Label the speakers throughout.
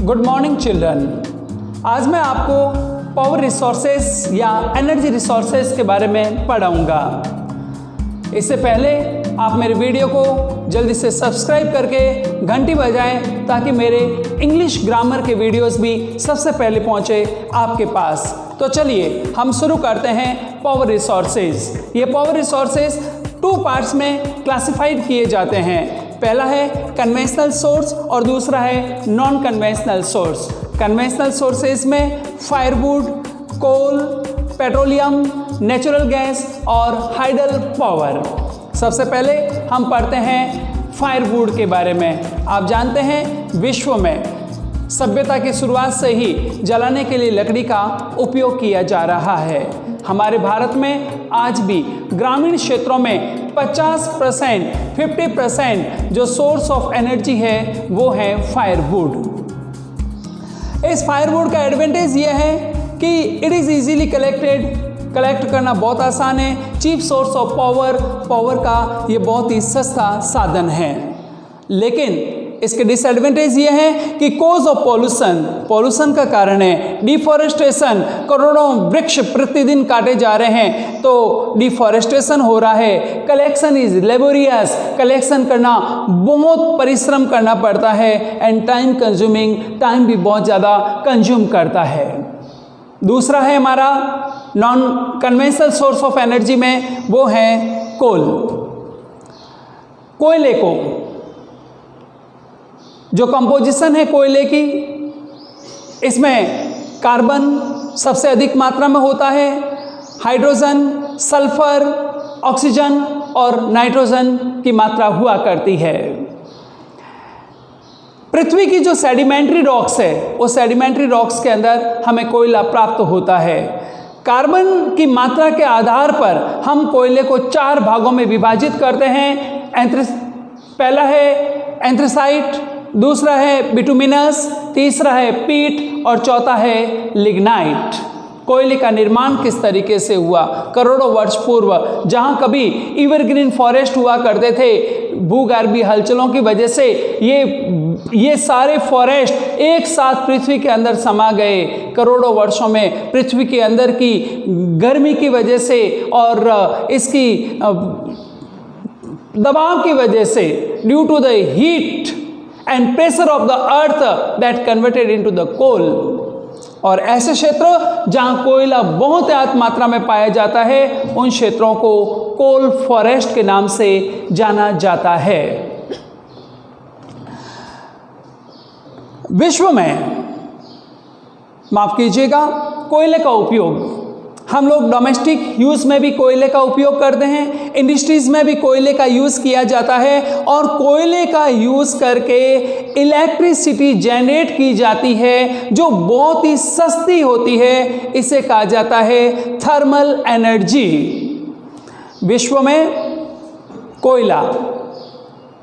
Speaker 1: Good morning children. आज मैं आपको पावर रिसोर्सेस या एनर्जी रिसोर्सेस के बारे में पढ़ाऊंगा। इससे पहले आप मेरे वीडियो को जल्दी से सब्सक्राइब करके घंटी बजाएं ताकि मेरे इंग्लिश ग्रामर के वीडियोस भी सबसे पहले पहुंचे आपके पास। तो चलिए हम शुरू करते हैं पावर रिसोर्सेज। ये पावर रिसोर्सेज 2 पार्ट्स में क्लासिफाइड किए जाते हैं। पहला है कन्वेंशनल सोर्स और दूसरा है non conventional source. Conventional sources में फायरवुड, कोल, पेट्रोलियम, नेचुरल गैस और हाइडल पावर। सबसे पहले हम पढ़ते हैं फायरवुड के बारे में। आप जानते हैं विश्व में सभ्यता की शुरुआत से ही जलाने के लिए लकड़ी का उपयोग किया जा रहा है। हमारे भारत में आज भी ग्रामीण क्षेत्रों में 50% जो सोर्स ऑफ एनर्जी है वो है फायरवुड। इस फायरवुड का एडवांटेज ये है कि इट इज़ इजीली कलेक्ट करना बहुत आसान है। चीप सोर्स ऑफ पावर का ये बहुत ही सस्ता साधन है। लेकिन इसके डिसएडवांटेज ये है कि कॉज ऑफ पॉल्यूशन का कारण है डिफॉरेस्टेशन। करोड़ों वृक्ष प्रतिदिन काटे जा रहे हैं तो डिफॉरेस्टेशन हो रहा है। कलेक्शन इज लेबोरियस, कलेक्शन करना बहुत परिश्रम करना पड़ता है एंड टाइम कंज्यूमिंग, टाइम भी बहुत ज़्यादा कंज्यूम करता है। दूसरा है हमारा non conventional source of energy में, वो है कोल। कोयले को जो कंपोजिशन है कोयले की, इसमें कार्बन सबसे अधिक मात्रा में होता है, हाइड्रोजन, सल्फर, ऑक्सीजन और नाइट्रोजन की मात्रा हुआ करती है। पृथ्वी की जो सेडिमेंट्री रॉक्स है, वो सेडिमेंट्री रॉक्स के अंदर हमें कोयला प्राप्त होता है। कार्बन की मात्रा के आधार पर हम कोयले को 4 भागों में विभाजित करते हैं। पहला है एंथ्रेसाइट, दूसरा है बिटुमिनस, तीसरा है पीट और चौथा है लिग्नाइट। कोयले का निर्माण किस तरीके से हुआ? करोड़ों वर्ष पूर्व जहां कभी एवरग्रीन फॉरेस्ट हुआ करते थे, भूगर्भीय हलचलों की वजह से ये सारे फॉरेस्ट एक साथ पृथ्वी के अंदर समा गए। करोड़ों वर्षों में पृथ्वी के अंदर की गर्मी की वजह से और इसकी दबाव की वजह से, due to the heat and pressure of the earth that converted into the coal। और ऐसे क्षेत्र जहां कोयला बहुत अधिक मात्रा में पाया जाता है, उन क्षेत्रों को कोल फॉरेस्ट के नाम से जाना जाता है। विश्व में, माफ कीजिएगा, कोयले का उपयोग हम लोग डोमेस्टिक यूज़ में भी कोयले का उपयोग करते हैं, इंडस्ट्रीज़ में भी कोयले का यूज़ किया जाता है और कोयले का यूज़ करके इलेक्ट्रिसिटी जनरेट की जाती है जो बहुत ही सस्ती होती है। इसे कहा जाता है थर्मल एनर्जी। विश्व में कोयला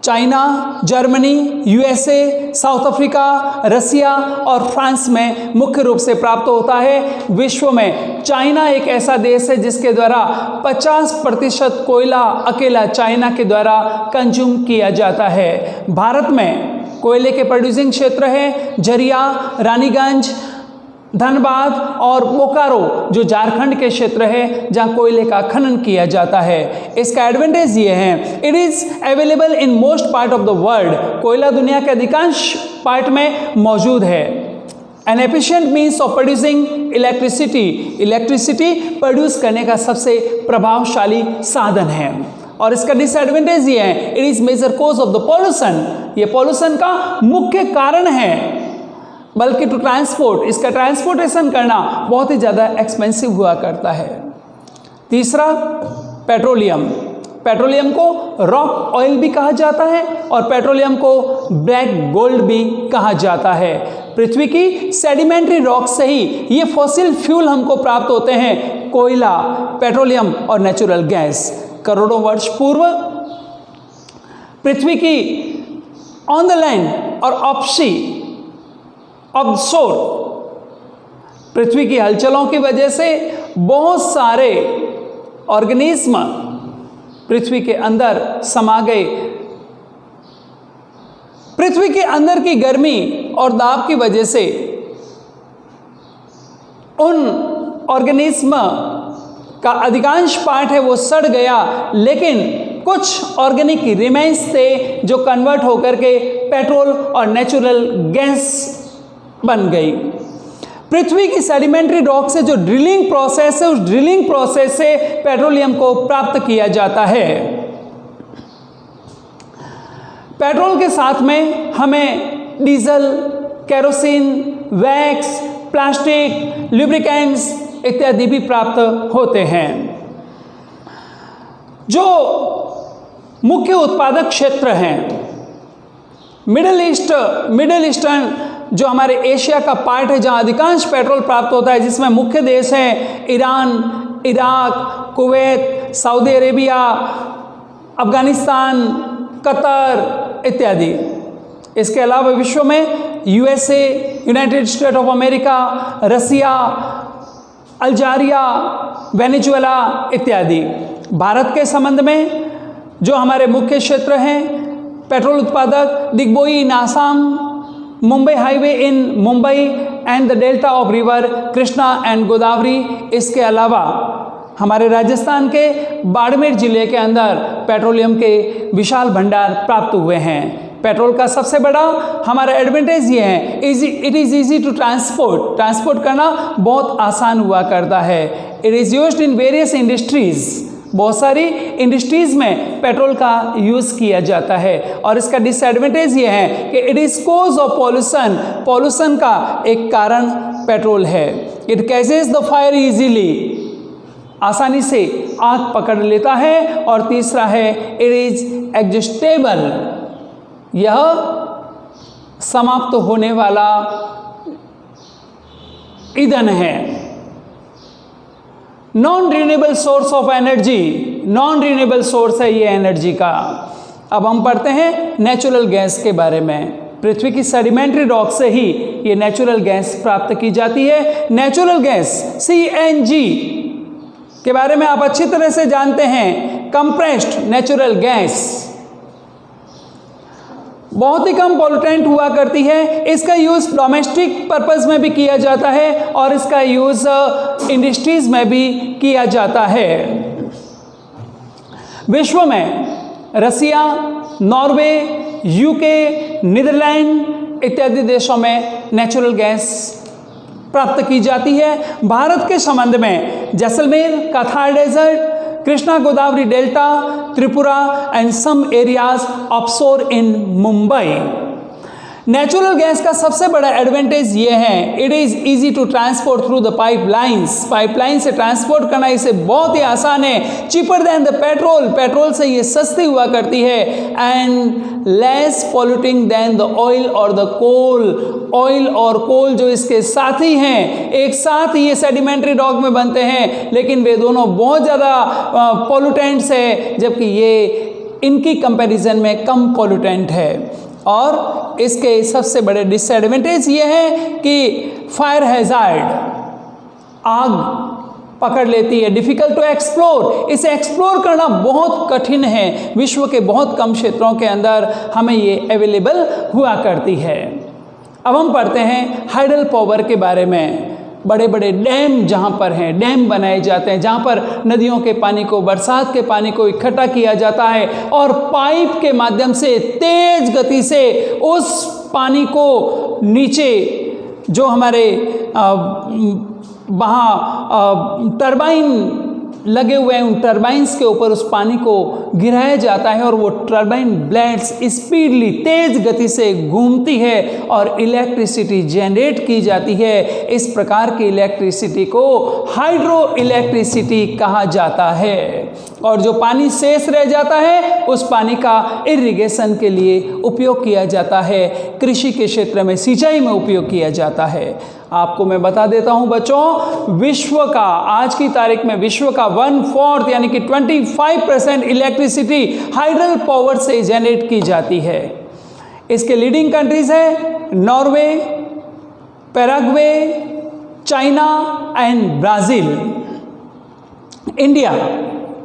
Speaker 1: China, Germany, USA, South Africa, Russia और फ्रांस में मुख्य रूप से प्राप्त होता है। विश्व में चाइना एक ऐसा देश है जिसके द्वारा 50% कोयला अकेला चाइना के द्वारा कंज्यूम किया जाता है। भारत में कोयले के प्रोड्यूसिंग क्षेत्र है झरिया, रानीगंज, धनबाद और बोकारो जो झारखंड के क्षेत्र है जहां कोयले का खनन किया जाता है। इसका एडवांटेज ये है, it is available in most part of the world. कोयला दुनिया के अधिकांश पार्ट में मौजूद है। N efficient means of producing electricity produce करने का सबसे प्रभावशाली साधन है। और इसका डिसएडवांटेज ये है, it is major cause of the pollution. ये पॉल्यूशन का मुख्य कारण है। बल्कि टू ट्रांसपोर्ट, इसका ट्रांसपोर्टेशन करना बहुत ही ज़्यादा एक्सपेंसिव हुआ करता है। तीसरा पेट्रोलियम। पेट्रोलियम को रॉक ऑयल भी कहा जाता है और पेट्रोलियम को ब्लैक गोल्ड भी कहा जाता है। पृथ्वी की सेडिमेंट्री रॉक से ही ये फॉसिल फ्यूल हमको प्राप्त होते हैं, कोयला, पेट्रोलियम और नेचुरल गैस। करोड़ों वर्ष पूर्व पृथ्वी की ऑन द लैंड और ऑफशोर पृथ्वी की हलचलों की वजह से बहुत सारे ऑर्गेनिज्म पृथ्वी के अंदर समा गए। पृथ्वी के अंदर की गर्मी और दाब की वजह से उन ऑर्गेनिज्म का अधिकांश पार्ट है वो सड़ गया, लेकिन कुछ ऑर्गेनिक रिमेन्स थे जो कन्वर्ट होकर के पेट्रोल और नेचुरल गैस बन गई। पृथ्वी की सेडिमेंट्री रॉक से जो ड्रिलिंग प्रोसेस है, उस ड्रिलिंग प्रोसेस से पेट्रोलियम को प्राप्त किया जाता है। पेट्रोल के साथ में हमें diesel, kerosene, wax, plastic, lubricants इत्यादि भी प्राप्त होते हैं। जो मुख्य उत्पादक क्षेत्र हैं, मिडिल ईस्टर्न जो हमारे एशिया का पार्ट है जहां अधिकांश पेट्रोल प्राप्त होता है, जिसमें मुख्य देश हैं Iran, Iraq, Kuwait, Saudi Arabia, Afghanistan, Qatar इत्यादि। इसके अलावा विश्व में USA, United State of America, Russia, Algeria, Venezuela इत्यादि। भारत के संबंध में जो हमारे मुख्य क्षेत्र हैं पेट्रोल उत्पादक, Digboi in Assam, Mumbai highway in Mumbai and the delta of river Krishna and Godavari. इसके अलावा हमारे राजस्थान के बाड़मेर जिले के अंदर पेट्रोलियम के विशाल भंडार प्राप्त हुए हैं। पेट्रोल का सबसे बड़ा हमारा एडवांटेज ये है, it is easy to transport करना बहुत आसान हुआ करता है। It is used in various industries, बहुत सारी इंडस्ट्रीज़ में पेट्रोल का यूज़ किया जाता है। और इसका डिसएडवांटेज ये है कि it is cause of pollution का एक कारण पेट्रोल है। It catches the fire easily, आसानी से आग पकड़ लेता है। और तीसरा है इट इज़ एग्जिस्टेबल, यह समाप्त होने वाला ईंधन है। Non renewable source of energy, non renewable source है ये एनर्जी का। अब हम पढ़ते हैं नेचुरल गैस के बारे में। पृथ्वी की सेडिमेंट्री रॉक से ही ये नेचुरल गैस प्राप्त की जाती है। नेचुरल गैस CNG के बारे में आप अच्छी तरह से जानते हैं। कंप्रेस्ड नेचुरल गैस बहुत ही कम पॉल्यूटेंट हुआ करती है। इसका यूज़ डोमेस्टिक पर्पस में भी किया जाता है और इसका यूज़ इंडस्ट्रीज में भी किया जाता है। विश्व में रसिया, नॉर्वे, यूके, नीदरलैंड इत्यादि देशों में नेचुरल गैस प्राप्त की जाती है। भारत के संबंध में जैसलमेर, काथार desert, Krishna Godavari delta, Tripura and some areas offshore in Mumbai. Natural gas का सबसे बड़ा एडवांटेज ये है, it is easy to transport through the pipelines. Pipeline से ट्रांसपोर्ट करना इसे बहुत ही आसान है। Cheaper than the petrol, petrol से ये सस्ती हुआ करती है। And less polluting than the oil और द कोल। ऑयल और कोल जो इसके साथी हैं, एक साथ ये सेडिमेंट्री रॉक में बनते हैं, लेकिन वे दोनों बहुत ज़्यादा पॉल्यूटेंट्स है, जबकि ये इनकी कंपैरिजन में कम पॉल्यूटेंट है। और इसके सबसे बड़े डिसएडवांटेज ये है कि फायर हैजार्ड, आग पकड़ लेती है। डिफ़िकल्ट टू एक्सप्लोर, इसे एक्सप्लोर करना बहुत कठिन है। विश्व के बहुत कम क्षेत्रों के अंदर हमें ये अवेलेबल हुआ करती है। अब हम पढ़ते हैं हाइडल पावर के बारे में। बड़े बड़े डैम जहाँ पर हैं, डैम बनाए जाते हैं जहाँ पर नदियों के पानी को, बरसात के पानी को इकट्ठा किया जाता है और पाइप के माध्यम से तेज गति से उस पानी को नीचे जो हमारे वहाँ टरबाइन लगे हुए हैं, उन टरबाइन्स के ऊपर उस पानी को गिराया जाता है और वो टरबाइन ब्लेड्स स्पीडली तेज गति से घूमती है और इलेक्ट्रिसिटी जनरेट की जाती है। इस प्रकार की इलेक्ट्रिसिटी को हाइड्रो इलेक्ट्रिसिटी कहा जाता है। और जो पानी शेष रह जाता है उस पानी का इरिगेशन के लिए उपयोग किया जाता है, कृषि के क्षेत्र में सिंचाई में उपयोग किया जाता है। आपको मैं बता देता हूं बच्चों, विश्व का आज की तारीख में विश्व का 1/4 यानी कि 25% इलेक्ट्रिसिटी हाइडल पावर से जनरेट की जाती है। इसके लीडिंग कंट्रीज है Norway, Paraguay, China and Brazil. India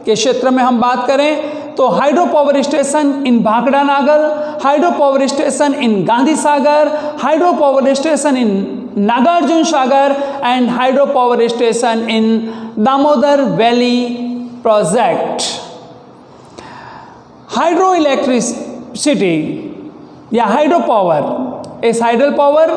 Speaker 1: के क्षेत्र में हम बात करें तो hydro power station in Bhakra Nangal, hydro power station in Gandhi Sagar, hydro power station in Nagarjuna Sagar and hydro power station in Damodar valley project. Hydro electricity या हाइड्रो पावर, इस हाइड्रो पावर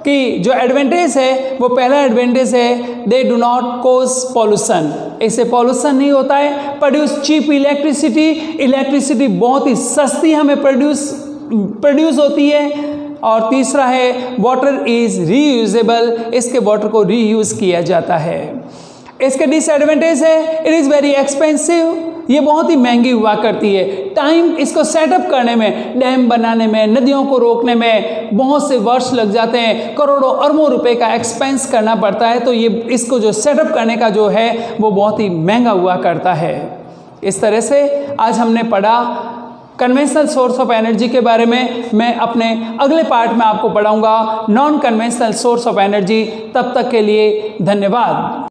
Speaker 1: की जो एडवांटेज है वो पहला एडवांटेज है they do not cause pollution, इससे pollution नहीं होता है। प्रोड्यूस चीप इलेक्ट्रिसिटी, इलेक्ट्रिसिटी बहुत ही सस्ती हमें प्रोड्यूस होती है। और तीसरा है वाटर इज रीयूजेबल, इसके वाटर को रीयूज किया जाता है। इसके डिसएडवांटेज है इट इज़ वेरी एक्सपेंसिव, ये बहुत ही महंगी हुआ करती है। टाइम इसको सेटअप करने में, डैम बनाने में, नदियों को रोकने में बहुत से वर्ष लग जाते हैं, करोड़ों अरबों रुपए का एक्सपेंस करना पड़ता है। तो ये इसको जो सेटअप करने का जो है वो बहुत ही महंगा हुआ करता है। इस तरह से आज हमने पढ़ा कन्वेंशनल सोर्स ऑफ एनर्जी के बारे में। मैं अपने अगले पार्ट में आपको पढ़ाऊंगा non conventional source of energy. तब तक के लिए धन्यवाद।